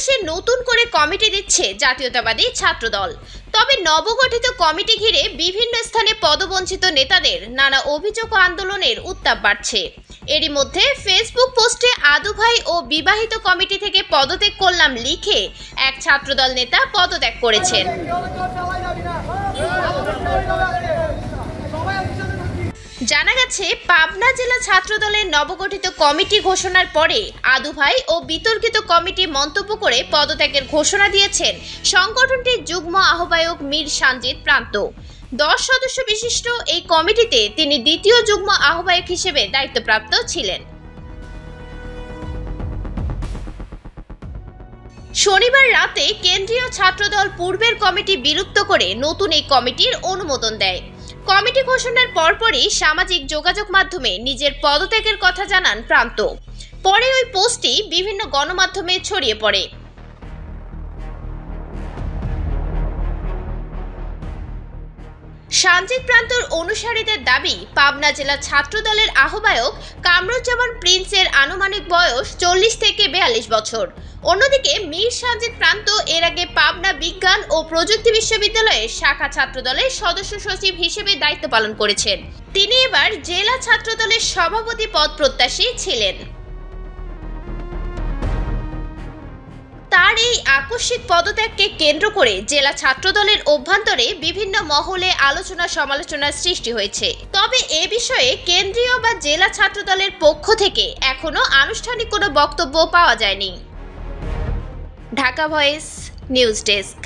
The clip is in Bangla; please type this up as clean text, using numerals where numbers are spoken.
দেশে নতুন করে কমিটি দিচ্ছে জাতীয়তাবাদী ছাত্রদল। তবে নবগঠিত কমিটি ঘিরে বিভিন্ন স্থানে পদবঞ্চিত নেতাদের নানা অভিযোগ ও আন্দোলনের উত্তাপ বাড়ছে। এরই মধ্যে ফেসবুক পোস্টে আদু ভাই ও বিবাহিত কমিটি থেকে পদত্যাগ করলাম লিখে এক ছাত্রদল নেতা পদত্যাগ করেছেন। জানা গেছে, পাবনা জেলা ছাত্রদলের নবগঠিত কমিটি ঘোষণার পরে আদু ভাই ও বিতর্কিত কমিটি মন্তব্য করে পদত্যাগের ঘোষণা দিয়েছেন সংগঠনটির যুগ্ম আহ্বায়ক মীর সানজিদ প্রান্ত। 10 সদস্য বিশিষ্ট এই কমিটিতে তিনি দ্বিতীয় যুগ্ম আহ্বায়ক হিসেবে দায়িত্বপ্রাপ্ত ছিলেন। শনিবার রাতে কেন্দ্রীয় ছাত্রদল পূর্বের কমিটি বিলুপ্ত করে নতুন এই কমিটির অনুমোদন দেয়। কমিটি ঘোষণার পরপরই সামাজিক যোগাযোগ মাধ্যমে নিজের পদত্যাগের কথা জানান প্রান্ত। পরে ওই পোস্টটি বিভিন্ন গণমাধ্যমে ছড়িয়ে পড়ে। সানজিদ প্রান্তর অনুসারীদের দাবি, পাবনা জেলা ছাত্রদলের আহ্বায়ক কামরুজ্জামান প্রিন্সের আনুমানিক বয়স 40 থেকে 42 বছর। অন্যদিকে মীর সানজিদ প্রান্ত এর আগে পাবনা বিজ্ঞান ও প্রযুক্তি বিশ্ববিদ্যালয়ের শাখা ছাত্রদলের সদস্য সচিব হিসেবে দায়িত্ব পালন করেছেন। তিনি এবার জেলা ছাত্রদলের সভাপতি পদ প্রত্যাশী ছিলেন। তার এই আকস্মিক পদত্যাগকে কেন্দ্র করে জেলা ছাত্রদলের অভ্যন্তরে বিভিন্ন মহলে আলোচনা সমালোচনার সৃষ্টি হয়েছে। তবে এ বিষয়ে কেন্দ্রীয় বা জেলা ছাত্রদলের পক্ষ থেকে এখনো আনুষ্ঠানিক কোনো বক্তব্য পাওয়া যায়নি। Dhaka voice news desk.